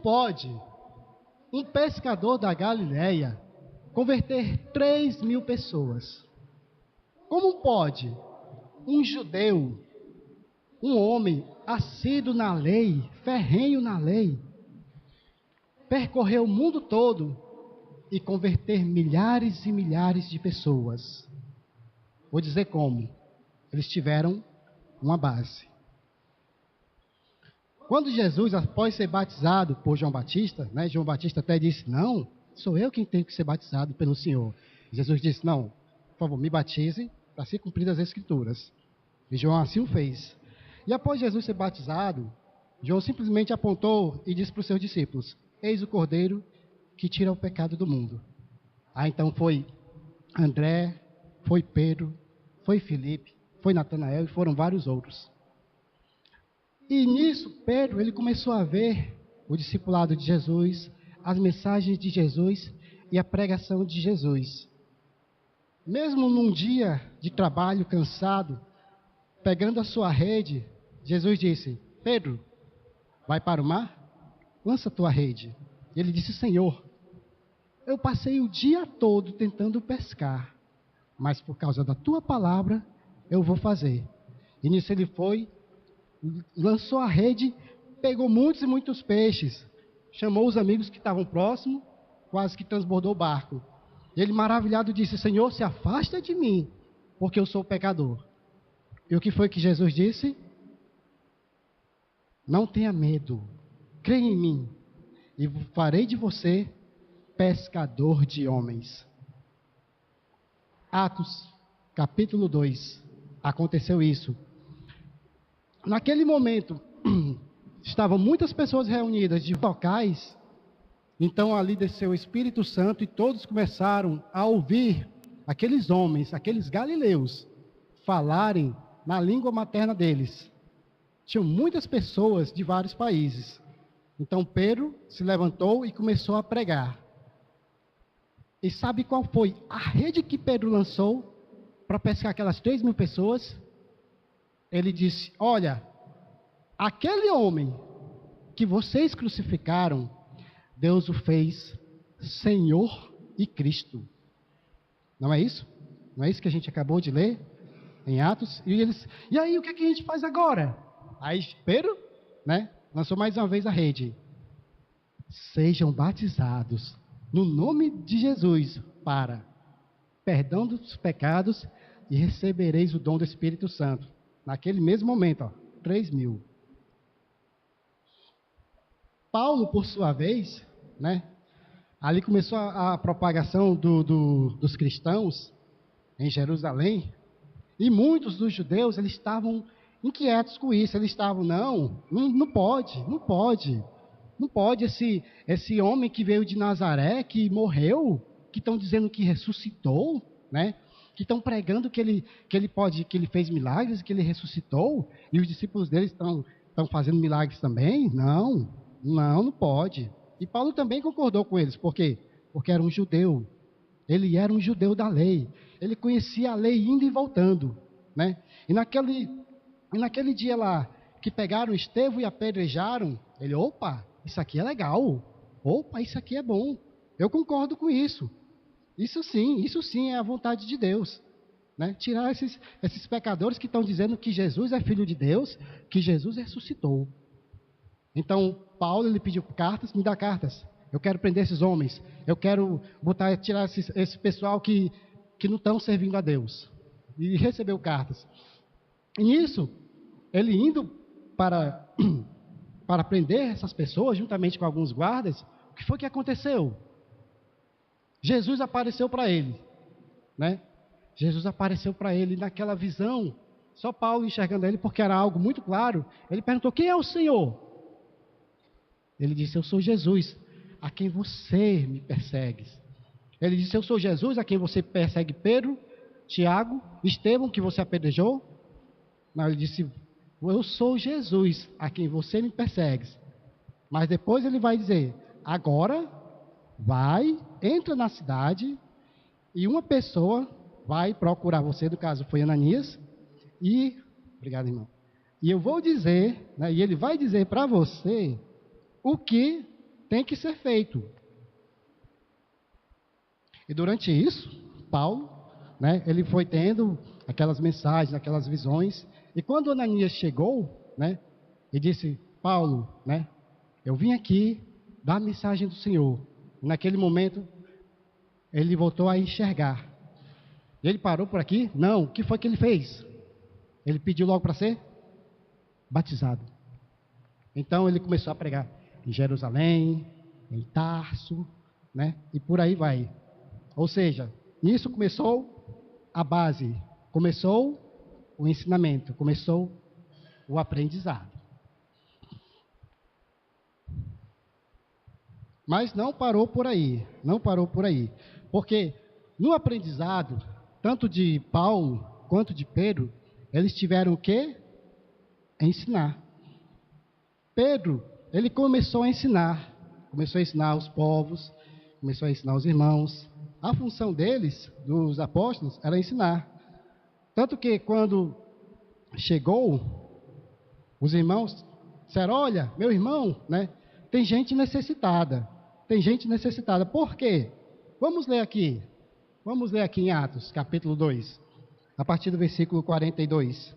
pode um pescador da Galileia converter 3.000 pessoas? Como pode um judeu, um homem assíduo na lei, ferrenho na lei, percorrer o mundo todo e converter milhares e milhares de pessoas? Vou dizer como. Eles tiveram uma base. Quando Jesus, após ser batizado por João Batista, João Batista até disse: não, sou eu quem tenho que ser batizado pelo Senhor. Jesus disse: não, por favor, me batize para ser cumpridas as Escrituras. E João assim o fez. E após Jesus ser batizado, João simplesmente apontou e disse para os seus discípulos: eis o Cordeiro que tira o pecado do mundo. Então foi André, foi Pedro, foi Filipe, foi Natanael e foram vários outros. E nisso, Pedro, ele começou a ver o discipulado de Jesus, as mensagens de Jesus e a pregação de Jesus. Mesmo num dia de trabalho cansado, pegando a sua rede, Jesus disse: Pedro, vai para o mar? Lança a tua rede. E ele disse: Senhor, eu passei o dia todo tentando pescar, mas por causa da tua palavra, eu vou fazer. E nisso ele foi, lançou a rede, pegou muitos e muitos peixes, chamou os amigos que estavam próximos, quase que transbordou o barco. E ele, maravilhado, disse: Senhor, se afasta de mim, porque eu sou pecador. E o que foi que Jesus disse? Não tenha medo, creia em mim, e farei de você pescador de homens. Atos, capítulo 2, aconteceu isso. Naquele momento, estavam muitas pessoas reunidas de locais. Então ali desceu o Espírito Santo e todos começaram a ouvir aqueles homens, aqueles galileus, falarem na língua materna deles. Tinham muitas pessoas de vários países. Então Pedro se levantou e começou a pregar. E sabe qual foi a rede que Pedro lançou para pescar aquelas 3.000 pessoas? Ele disse: olha, aquele homem que vocês crucificaram, Deus o fez Senhor e Cristo. Não é isso? Não é isso que a gente acabou de ler em Atos? E aí, o que a gente faz agora? Aí Pedro, lançou mais uma vez a rede. Sejam batizados no nome de Jesus para perdão dos pecados e recebereis o dom do Espírito Santo. Naquele mesmo momento, 3.000. Paulo, por sua vez, ali começou a propagação dos cristãos em Jerusalém, e muitos dos judeus, eles estavam inquietos com isso. Eles estavam: não pode esse homem que veio de Nazaré, que morreu, que estão dizendo que ressuscitou, que estão pregando que ele fez milagres, que ele ressuscitou, e os discípulos dele estão fazendo milagres também. Não pode. E Paulo também concordou com eles. Por quê? Porque era um judeu. Ele era um judeu da lei. Ele conhecia a lei indo e voltando, E naquele dia lá, que pegaram Estevão e apedrejaram, ele: opa, isso aqui é legal. Opa, isso aqui é bom. Eu concordo com isso. Isso sim é a vontade de Deus. Tirar esses pecadores que estão dizendo que Jesus é filho de Deus, que Jesus ressuscitou. Então, Paulo, ele pediu cartas: me dá cartas. Eu quero prender esses homens. Eu quero tirar esse pessoal que não estão servindo a Deus. E recebeu cartas. E nisso, ele indo para prender essas pessoas, juntamente com alguns guardas, o que foi que aconteceu? Jesus apareceu para ele, Jesus apareceu para ele naquela visão, só Paulo enxergando ele, porque era algo muito claro. Ele perguntou: quem é o Senhor? Ele disse: eu sou Jesus, a quem você me persegue. Ele disse: eu sou Jesus, a quem você persegue Pedro, Tiago, Estevão, que você apedrejou. Não, ele disse: eu sou Jesus, a quem você me persegue. Mas depois ele vai dizer: agora vai, entra na cidade, e uma pessoa vai procurar você, no caso foi Ananias, obrigado, irmão, e eu vou dizer, e ele vai dizer para você o que tem que ser feito. E durante isso, Paulo, né, ele foi tendo aquelas mensagens, aquelas visões. E quando Ananias chegou, né, e disse: Paulo, né, eu vim aqui dar a mensagem do Senhor. E naquele momento, ele voltou a enxergar. E ele parou por aqui? Não. O que foi que ele fez? Ele pediu logo para ser batizado. Então ele começou a pregar em Jerusalém, em Tarso, né, e por aí vai. Ou seja, nisso começou a base, começou o ensinamento, começou o aprendizado. Mas não parou por aí, não parou por aí. Porque no aprendizado, tanto de Paulo quanto de Pedro, eles tiveram o quê? Ensinar. Pedro, ele começou a ensinar aos povos, começou a ensinar os irmãos. A função deles, dos apóstolos, era ensinar. Tanto que quando chegou, os irmãos disseram: olha, meu irmão, né, tem gente necessitada. Tem gente necessitada. Por quê? Vamos ler aqui em Atos, capítulo 2, a partir do versículo 42.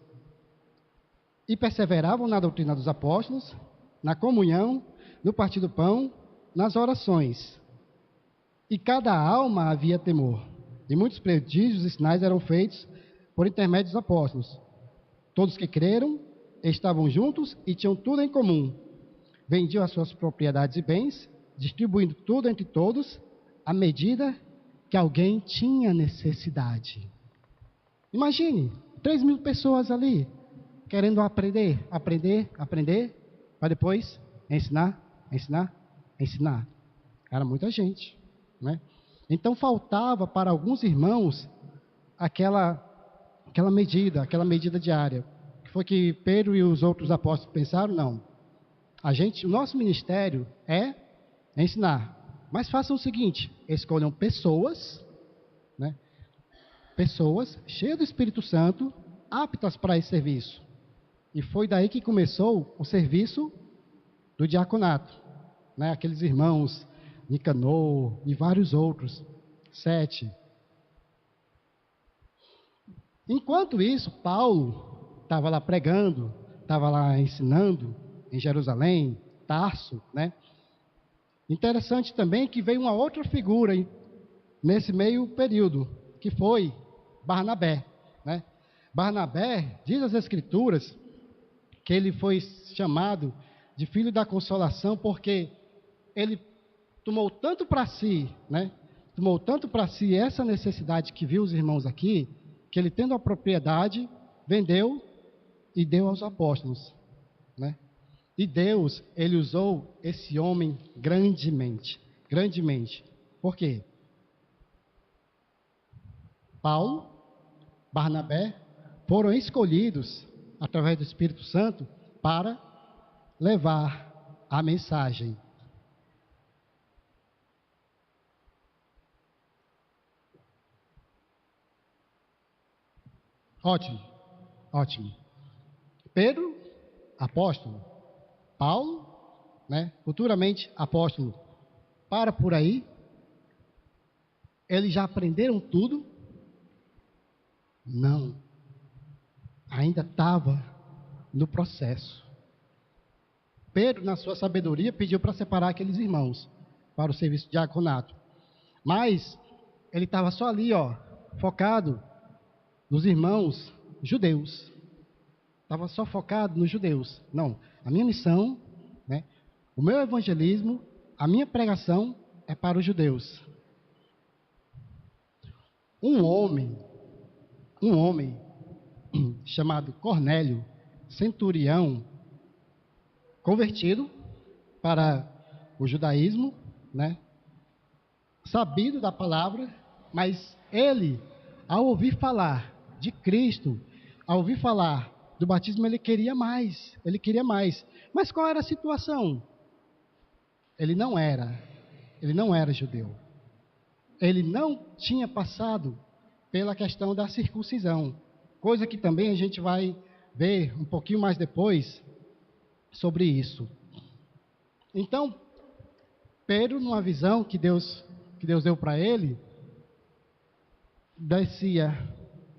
E perseveravam na doutrina dos apóstolos, na comunhão, no partir do pão, nas orações. E cada alma havia temor. E muitos prodígios e sinais eram feitos por intermédio dos apóstolos. Todos que creram estavam juntos e tinham tudo em comum. Vendiam as suas propriedades e bens, distribuindo tudo entre todos, à medida que alguém tinha necessidade. Imagine, 3.000 pessoas ali, querendo aprender, para depois ensinar. Era muita gente, né? Então faltava para alguns irmãos aquela medida diária. Que foi que Pedro e os outros apóstolos pensaram? Não. O nosso ministério é ensinar. Mas façam o seguinte: escolham pessoas, né? Pessoas cheias do Espírito Santo, aptas para esse serviço. E foi daí que começou o serviço do diaconato, né? Aqueles irmãos Nicanor e vários outros, 7. Enquanto isso, Paulo estava lá pregando, estava lá ensinando em Jerusalém, Tarso, né? Interessante também que veio uma outra figura nesse meio período, que foi Barnabé, né? Barnabé, diz as Escrituras, que ele foi chamado de filho da consolação, porque ele tomou tanto para si, né? Tomou tanto para si essa necessidade que viu os irmãos aqui, que ele, tendo a propriedade, vendeu e deu aos apóstolos, né? E Deus, ele usou esse homem grandemente. Por quê? Paulo, Barnabé foram escolhidos através do Espírito Santo para levar a mensagem. Ótimo. Pedro, apóstolo. Paulo, né, futuramente apóstolo. Para por aí. Eles já aprenderam tudo? Não. Ainda estava no processo. Pedro, na sua sabedoria, pediu para separar aqueles irmãos para o serviço de diaconato. Mas ele estava só ali, focado nos irmãos judeus. Estava só focado nos judeus. Não, a minha missão, né, o meu evangelismo, a minha pregação é para os judeus. Um homem chamado Cornélio, centurião, convertido para o judaísmo, né, sabido da palavra, mas ele, ao ouvir falar de Cristo, ao ouvir falar do batismo, ele queria mais. Mas qual era a situação? Ele não era judeu. Ele não tinha passado pela questão da circuncisão, coisa que também a gente vai ver um pouquinho mais depois sobre isso. Então, Pedro, numa visão que Deus deu para ele, descia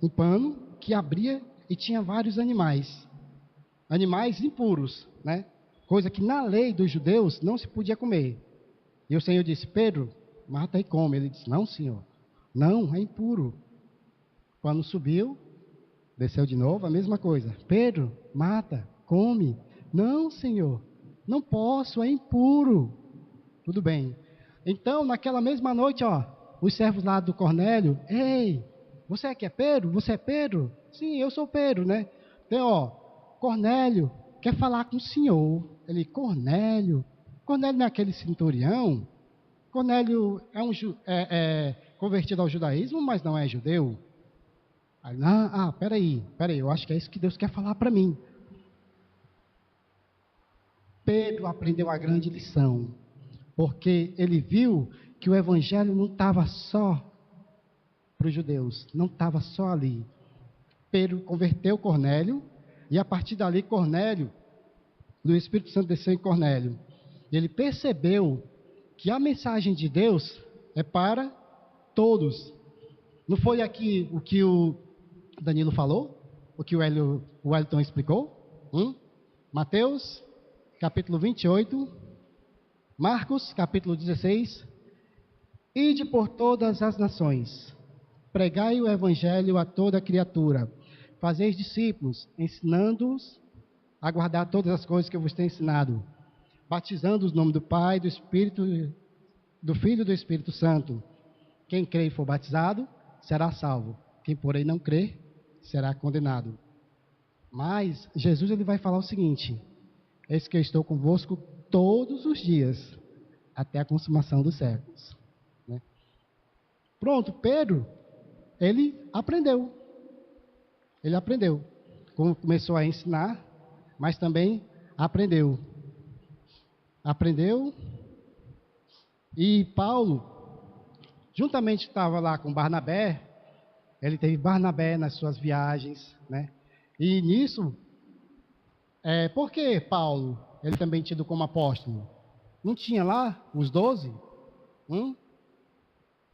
um pano que abria e tinha vários animais. Animais impuros, né? Coisa que na lei dos judeus não se podia comer. E o Senhor disse: Pedro, mata e come. Ele disse: não, Senhor, não, é impuro. Quando subiu, desceu de novo, a mesma coisa. Pedro, mata, come. Não, Senhor, não posso, é impuro. Tudo bem. Então, naquela mesma noite, os servos lá do Cornélio: ei, você é que é Pedro? Você é Pedro? Sim, eu sou Pedro, né? Então, Cornélio quer falar com o senhor. Ele: Cornélio não é aquele centurião? Cornélio é convertido ao judaísmo, mas não é judeu. Aí, peraí, eu acho que é isso que Deus quer falar para mim. Pedro aprendeu a grande lição, porque ele viu que o evangelho não estava só para os judeus, não estava só ali. Pedro converteu Cornélio, e a partir dali Cornélio, o Espírito Santo desceu em Cornélio. E ele percebeu que a mensagem de Deus é para todos. Não foi aqui o que o Danilo falou? O que o Wellington explicou? Mateus, capítulo 28, Marcos, capítulo 16. Ide por todas as nações, pregai o evangelho a toda criatura, fazeis discípulos, ensinando-os a guardar todas as coisas que eu vos tenho ensinado, batizando-os no nome do Pai, do Espírito, do Filho e do Espírito Santo. Quem crê e for batizado, será salvo. Quem, porém, não crê, será condenado. Mas Jesus ele vai falar o seguinte: eis que eu estou convosco todos os dias, até a consumação dos séculos. Né? Pronto, Pedro, ele aprendeu. Ele aprendeu. Começou a ensinar, mas também aprendeu. Aprendeu. E Paulo, juntamente estava lá com Barnabé, ele teve Barnabé nas suas viagens, né? E nisso, por que Paulo, ele também tido como apóstolo? Não tinha lá os 12? Não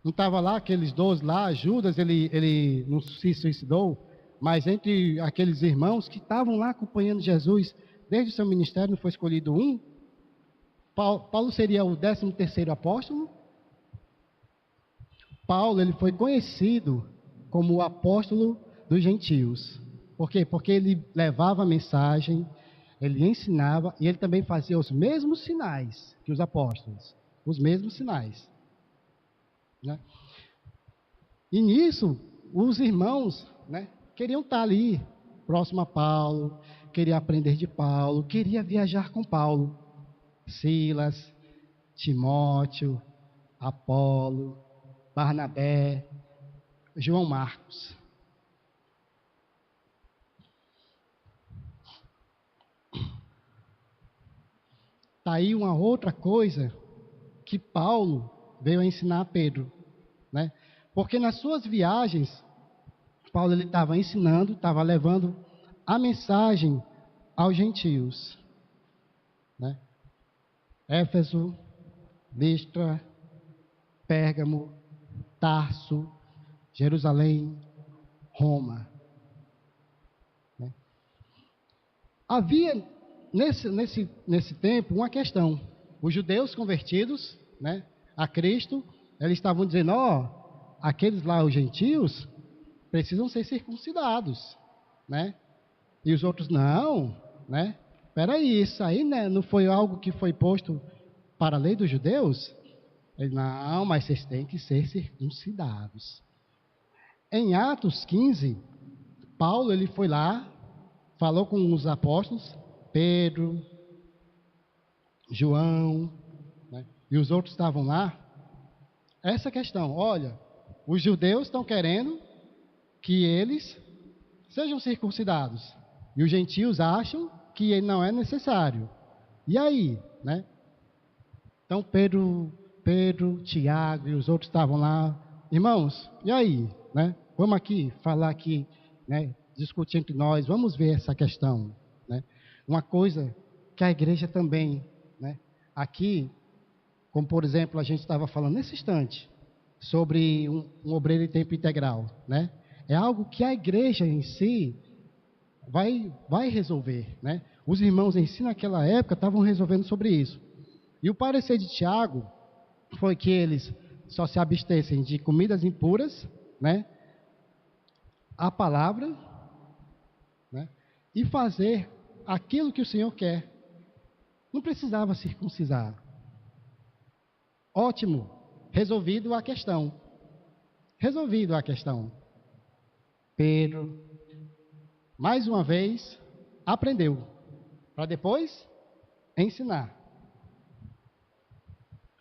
estava lá aqueles 12 lá, Judas, ele não se suicidou, mas entre aqueles irmãos que estavam lá acompanhando Jesus, desde o seu ministério não foi escolhido um? Paulo seria o 13º apóstolo? Paulo, ele foi conhecido como o apóstolo dos gentios. Por quê? Porque ele levava a mensagem, ele ensinava e ele também fazia os mesmos sinais que os apóstolos. Os mesmos sinais. Né? E nisso, os irmãos, né, queriam estar ali, próximo a Paulo, queriam aprender de Paulo, queriam viajar com Paulo. Silas, Timóteo, Apolo, Barnabé, João Marcos. Está aí uma outra coisa que Paulo veio a ensinar a Pedro, né? Porque nas suas viagens, Paulo ele estava ensinando, estava levando a mensagem aos gentios, né? Éfeso, Listra, Pérgamo, Tarso, Jerusalém, Roma. Né? Havia nesse tempo uma questão. Os judeus convertidos, né, a Cristo, eles estavam dizendo: aqueles lá, os gentios, precisam ser circuncidados, né? E os outros não, né? Peraí, isso aí, né, não foi algo que foi posto para a lei dos judeus? Ele: não, mas vocês têm que ser circuncidados. Em Atos 15, Paulo ele foi lá, falou com os apóstolos, Pedro, João, né, e os outros estavam lá. Essa questão: olha, os judeus estão querendo que eles sejam circuncidados, e os gentios acham que não é necessário. E aí, né? Então Pedro, Tiago e os outros estavam lá: irmãos, e aí, né? Vamos aqui falar aqui, né? Discutir entre nós, vamos ver essa questão, né? Uma coisa que a igreja também, né? Aqui como por exemplo a gente estava falando nesse instante, sobre um obreiro em tempo integral, né? É algo que a igreja em si vai resolver, né? Os irmãos em si naquela época estavam resolvendo sobre isso. E o parecer de Tiago foi que eles só se abstessem de comidas impuras, né? A palavra, né? E fazer aquilo que o Senhor quer. Não precisava circuncisar. Ótimo, resolvido a questão. Resolvido a questão. Pedro, mais uma vez, aprendeu, para depois ensinar.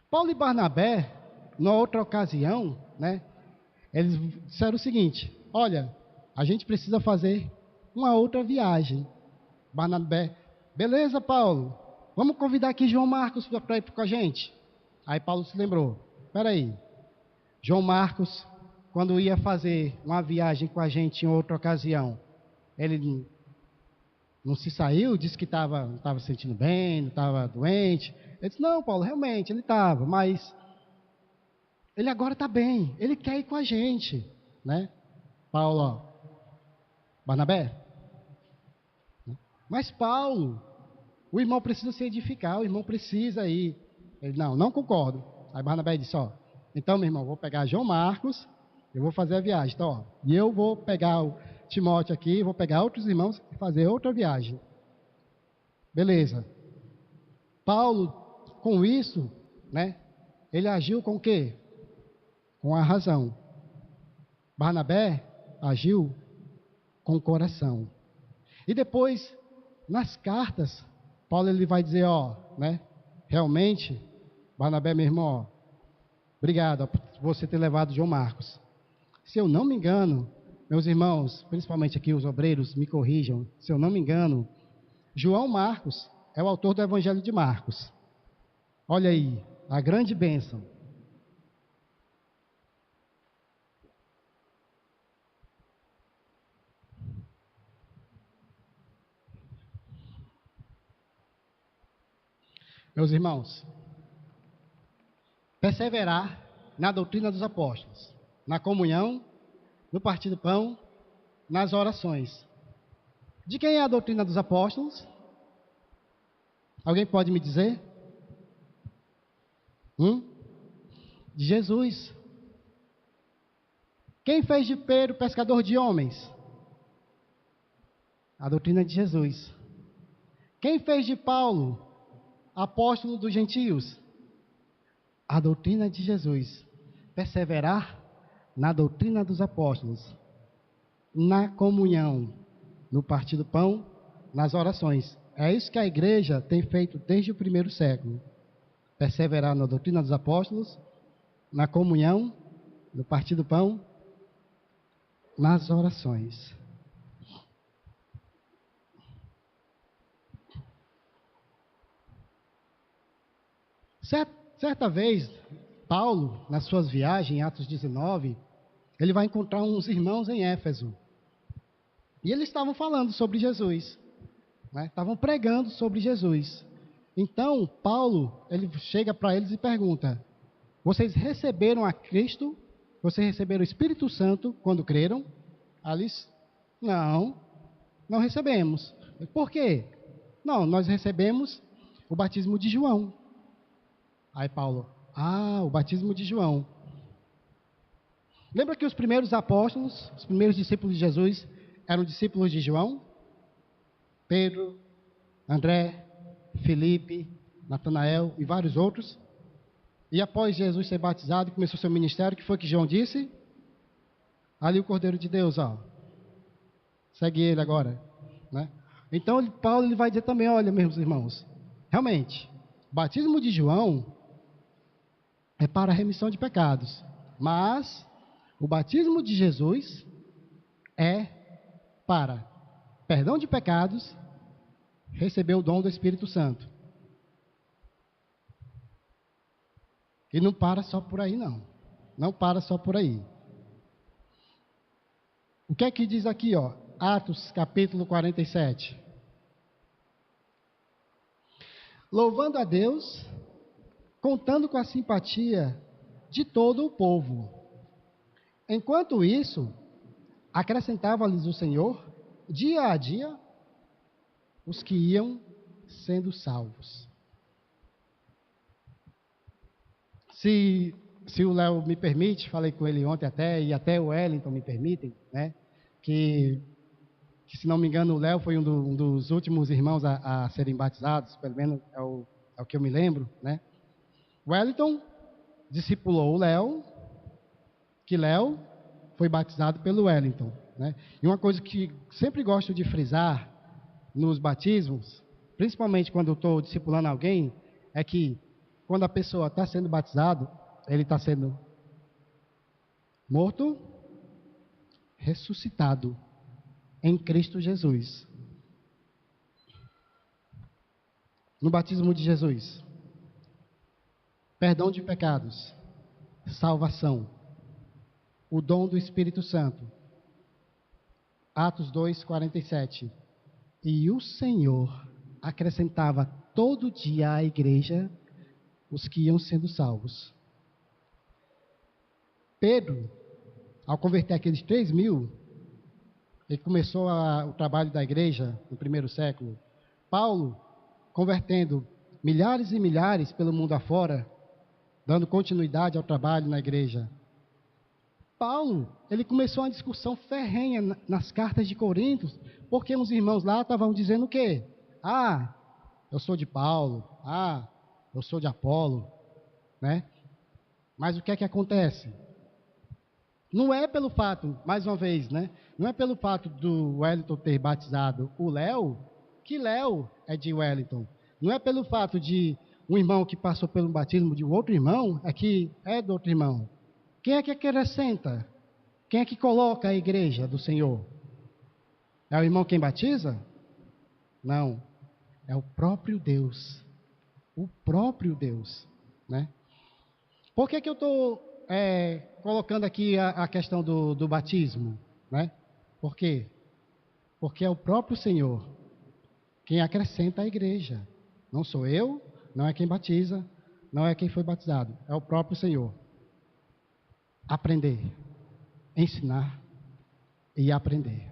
Paulo e Barnabé, numa outra ocasião, né, eles disseram o seguinte: olha, a gente precisa fazer uma outra viagem. Barnabé, beleza, Paulo, vamos convidar aqui João Marcos para ir com a gente. Aí Paulo se lembrou: peraí, João Marcos, quando ia fazer uma viagem com a gente em outra ocasião, ele não se saiu, disse que não estava se sentindo bem, não estava doente. Ele disse: não, Paulo, realmente, ele estava, mas ele agora está bem, ele quer ir com a gente, né? Paulo, ó, Barnabé, mas Paulo, o irmão precisa se edificar, o irmão precisa ir. Ele: não concordo. Aí Barnabé disse: ó, então, meu irmão, vou pegar João Marcos, eu vou fazer a viagem, então, ó, e eu vou pegar o Timóteo aqui, vou pegar outros irmãos e fazer outra viagem. Beleza. Paulo, com isso, né, ele agiu com o quê? Com a razão. Barnabé agiu com o coração. E depois, nas cartas, Paulo ele vai dizer, ó, né, realmente, Barnabé, meu irmão, ó, obrigado por você ter levado João Marcos. Se eu não me engano, meus irmãos, principalmente aqui os obreiros, me corrijam, se eu não me engano, João Marcos é o autor do Evangelho de Marcos. Olha aí, a grande bênção. Meus irmãos, perseverar na doutrina dos apóstolos, na comunhão, no partir do pão, nas orações. De quem é a doutrina dos apóstolos? Alguém pode me dizer? De Jesus. Quem fez de Pedro pescador de homens? A doutrina de Jesus. Quem fez de Paulo apóstolo dos gentios? A doutrina de Jesus. Perseverar na doutrina dos apóstolos, na comunhão, no partir do pão, nas orações. É isso que a igreja tem feito desde o primeiro século. Perseverar na doutrina dos apóstolos, na comunhão, no partir do pão, nas orações. Certa vez, Paulo, nas suas viagens, em Atos 19, ele vai encontrar uns irmãos em Éfeso. E eles estavam falando sobre Jesus, né? Estavam pregando sobre Jesus. Então, Paulo, ele chega para eles e pergunta: vocês receberam a Cristo? Vocês receberam o Espírito Santo quando creram? Eles: não recebemos. Por quê? Não, nós recebemos o batismo de João. Aí Paulo: o batismo de João. Lembra que os primeiros apóstolos, os primeiros discípulos de Jesus, eram discípulos de João? Pedro, André, Felipe, Natanael e vários outros. E após Jesus ser batizado e começou seu ministério, o que foi que João disse? Ali o Cordeiro de Deus, ó. Segue ele agora, né? Então Paulo ele vai dizer também: olha, meus irmãos, realmente, o batismo de João é para a remissão de pecados, mas o batismo de Jesus é para perdão de pecados, receber o dom do Espírito Santo. E não para só por aí, não. Não para só por aí. O que é que diz aqui, ó? Atos, capítulo 47. Louvando a Deus contando com a simpatia de todo o povo. Enquanto isso, acrescentava-lhes o Senhor, dia a dia, os que iam sendo salvos. Se o Léo me permite, falei com ele ontem até, e até o Wellington me permitem, né? Que se não me engano, o Léo foi um dos últimos irmãos a serem batizados, pelo menos é o que eu me lembro, né? O Wellington discipulou o Léo, que Léo foi batizado pelo Wellington, né? E uma coisa que sempre gosto de frisar nos batismos, principalmente quando eu estou discipulando alguém, é que quando a pessoa está sendo batizado, ele está sendo morto, ressuscitado em Cristo Jesus. No batismo de Jesus, perdão de pecados, salvação, o dom do Espírito Santo. Atos 2:47. E o Senhor acrescentava todo dia à igreja os que iam sendo salvos. Pedro, ao converter aqueles 3.000, ele começou o trabalho da igreja no primeiro século. Paulo, convertendo milhares e milhares pelo mundo afora, dando continuidade ao trabalho na igreja. Paulo, ele começou uma discussão ferrenha nas cartas de Coríntios, porque os irmãos lá estavam dizendo o quê? Ah, eu sou de Paulo. Ah, eu sou de Apolo, né? Mas o que é que acontece? Não é pelo fato, mais uma vez, né? Não é pelo fato do Wellington ter batizado o Léo, que Léo é de Wellington. Não é pelo fato de um irmão que passou pelo batismo de um outro irmão, é que é do outro irmão. Quem é que acrescenta? Quem é que coloca a igreja do Senhor? É o irmão quem batiza? Não. É o próprio Deus. O próprio Deus, né? Por que eu estou colocando aqui a questão do batismo, né? Por quê? Porque é o próprio Senhor quem acrescenta a igreja. Não sou eu, não é quem batiza, não é quem foi batizado. É o próprio Senhor. Aprender, ensinar e aprender.